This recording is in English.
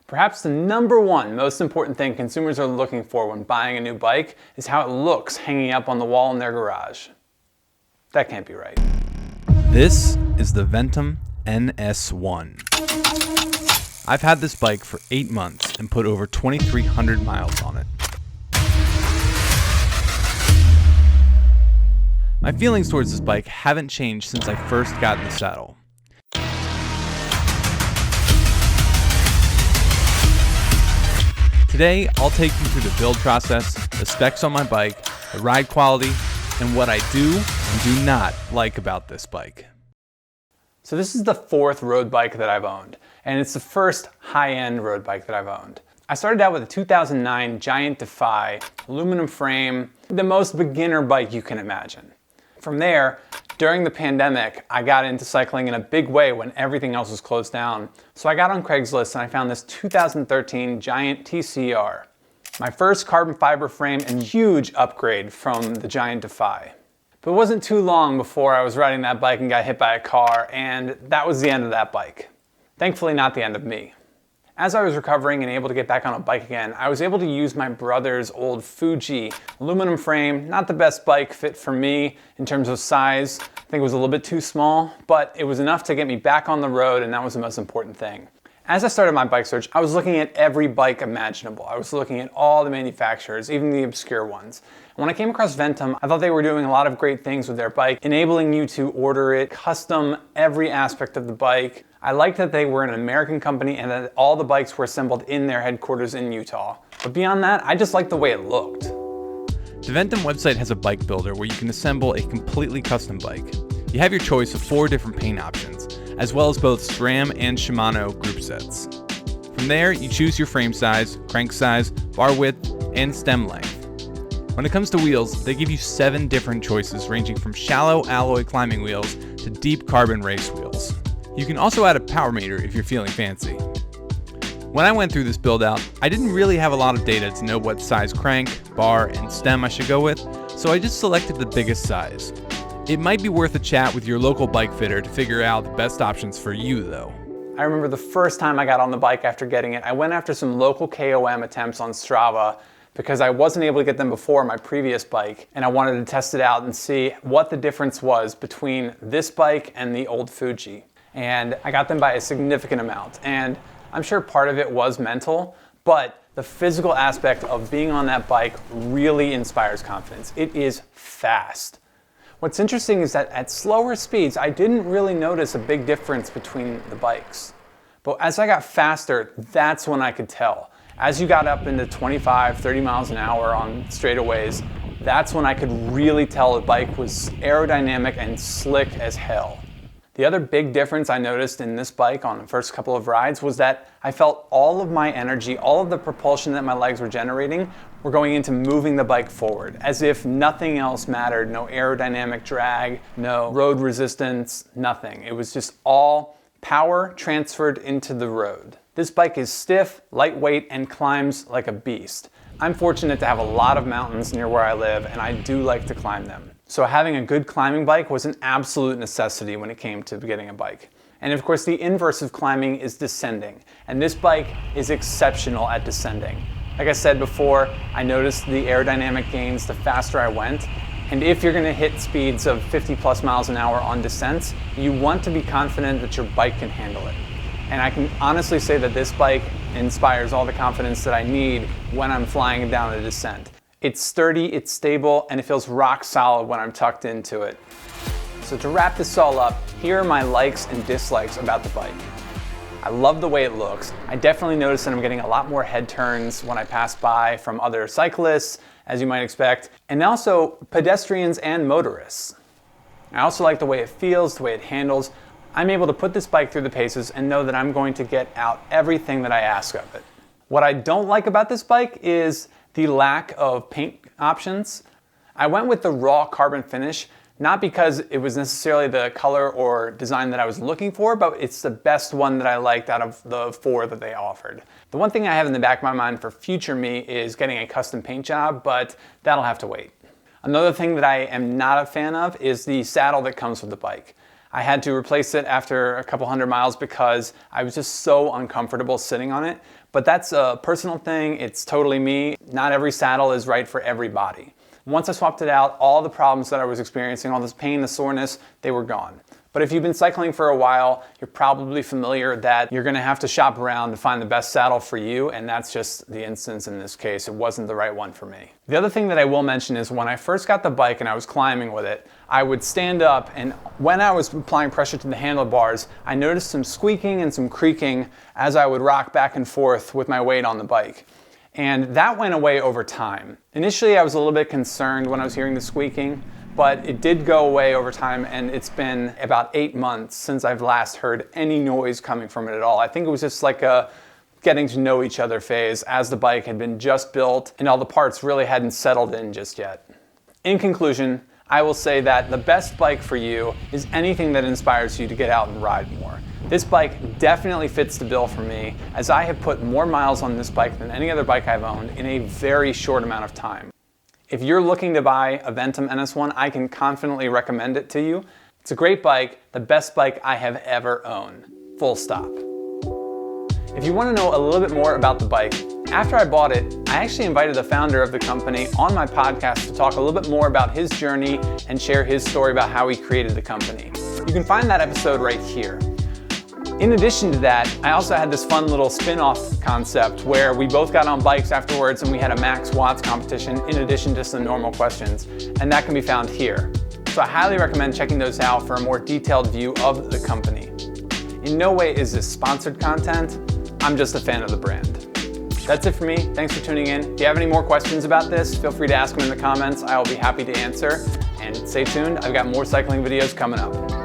Perhaps the number one most important thing consumers are looking for when buying a new bike is how it looks hanging up on the wall in their garage. That can't be right. This is the Ventum NS1. I've had this bike for 8 months and put over 2,300 miles on it. My feelings towards this bike haven't changed since I first got in the saddle. Today, I'll take you through the build process, the specs on my bike, the ride quality, and what I do and do not like about this bike. So this is the fourth road bike that I've owned, and it's the first high-end road bike that I've owned. I started out with a 2009 Giant Defy, aluminum frame, the most beginner bike you can imagine. From there, during the pandemic, I got into cycling in a big way when everything else was closed down. So I got on Craigslist and I found this 2013 Giant TCR. My first carbon fiber frame and huge upgrade from the Giant Defy. But it wasn't too long before I was riding that bike and got hit by a car, and that was the end of that bike. Thankfully, not the end of me. As I was recovering and able to get back on a bike again, I was able to use my brother's old Fuji aluminum frame. Not the best bike fit for me in terms of size. I think it was a little bit too small, but it was enough to get me back on the road, and that was the most important thing. As I started my bike search, I was looking at every bike imaginable. I was looking at all the manufacturers, even the obscure ones. And when I came across Ventum, I thought they were doing a lot of great things with their bike, enabling you to order it, custom every aspect of the bike. I liked that they were an American company and that all the bikes were assembled in their headquarters in Utah. But beyond that, I just liked the way it looked. The Ventum website has a bike builder where you can assemble a completely custom bike. You have your choice of 4 different paint options, as well as both SRAM and Shimano group sets. From there, you choose your frame size, crank size, bar width, and stem length. When it comes to wheels, they give you 7 different choices ranging from shallow alloy climbing wheels to deep carbon race wheels. You can also add a power meter if you're feeling fancy. When I went through this build out, I didn't really have a lot of data to know what size crank, bar, and stem I should go with, so I just selected the biggest size. It might be worth a chat with your local bike fitter to figure out the best options for you though. I remember the first time I got on the bike after getting it, I went after some local KOM attempts on Strava because I wasn't able to get them before my previous bike, and I wanted to test it out and see what the difference was between this bike and the old Fuji. And I got them by a significant amount. And I'm sure part of it was mental, but the physical aspect of being on that bike really inspires confidence. It is fast. What's interesting is that at slower speeds, I didn't really notice a big difference between the bikes. But as I got faster, that's when I could tell. As you got up into 25, 30 miles an hour on straightaways, that's when I could really tell the bike was aerodynamic and slick as hell. The other big difference I noticed in this bike on the first couple of rides was that I felt all of my energy, all of the propulsion that my legs were generating were going into moving the bike forward, as if nothing else mattered. No aerodynamic drag, no road resistance, nothing. It was just all power transferred into the road. This bike is stiff, lightweight, and climbs like a beast. I'm fortunate to have a lot of mountains near where I live, and I do like to climb them. So having a good climbing bike was an absolute necessity when it came to getting a bike. And of course, the inverse of climbing is descending. And this bike is exceptional at descending. Like I said before, I noticed the aerodynamic gains the faster I went. And if you're gonna hit speeds of 50 plus miles an hour on descents, you want to be confident that your bike can handle it. And I can honestly say that this bike inspires all the confidence that I need when I'm flying down a descent. It's sturdy, it's stable, and it feels rock solid when I'm tucked into it. So to wrap this all up, here are my likes and dislikes about the bike. I love the way it looks. I definitely notice that I'm getting a lot more head turns when I pass by from other cyclists, as you might expect, and also pedestrians and motorists. I also like the way it feels, the way it handles. I'm able to put this bike through the paces and know that I'm going to get out everything that I ask of it. What I don't like about this bike is the lack of paint options. I went with the raw carbon finish, not because it was necessarily the color or design that I was looking for, but it's the best one that I liked out of the 4 that they offered. The one thing I have in the back of my mind for future me is getting a custom paint job, but that'll have to wait. Another thing that I am not a fan of is the saddle that comes with the bike. I had to replace it after a couple hundred miles because I was just so uncomfortable sitting on it. But that's a personal thing, it's totally me. Not every saddle is right for every body. Once I swapped it out, all the problems that I was experiencing, all this pain, the soreness, they were gone. But if you've been cycling for a while, you're probably familiar that you're gonna have to shop around to find the best saddle for you, and that's just the instance in this case. It wasn't the right one for me. The other thing that I will mention is when I first got the bike and I was climbing with it, I would stand up, and when I was applying pressure to the handlebars, I noticed some squeaking and some creaking as I would rock back and forth with my weight on the bike. And that went away over time. Initially, I was a little bit concerned when I was hearing the squeaking, but it did go away over time, and it's been about 8 months since I've last heard any noise coming from it at all. I think it was just like a getting to know each other phase as the bike had been just built and all the parts really hadn't settled in just yet. In conclusion, I will say that the best bike for you is anything that inspires you to get out and ride more. This bike definitely fits the bill for me, as I have put more miles on this bike than any other bike I've owned in a very short amount of time. If you're looking to buy a Ventum NS1, I can confidently recommend it to you. It's a great bike, the best bike I have ever owned. Full stop. If you want to know a little bit more about the bike, after I bought it, I actually invited the founder of the company on my podcast to talk a little bit more about his journey and share his story about how he created the company. You can find that episode right here. In addition to that, I also had this fun little spin-off concept where we both got on bikes afterwards and we had a max watts competition in addition to some normal questions, and that can be found here. So I highly recommend checking those out for a more detailed view of the company. In no way is this sponsored content, I'm just a fan of the brand. That's it for me, thanks for tuning in. If you have any more questions about this, feel free to ask them in the comments. I will be happy to answer, and stay tuned, I've got more cycling videos coming up.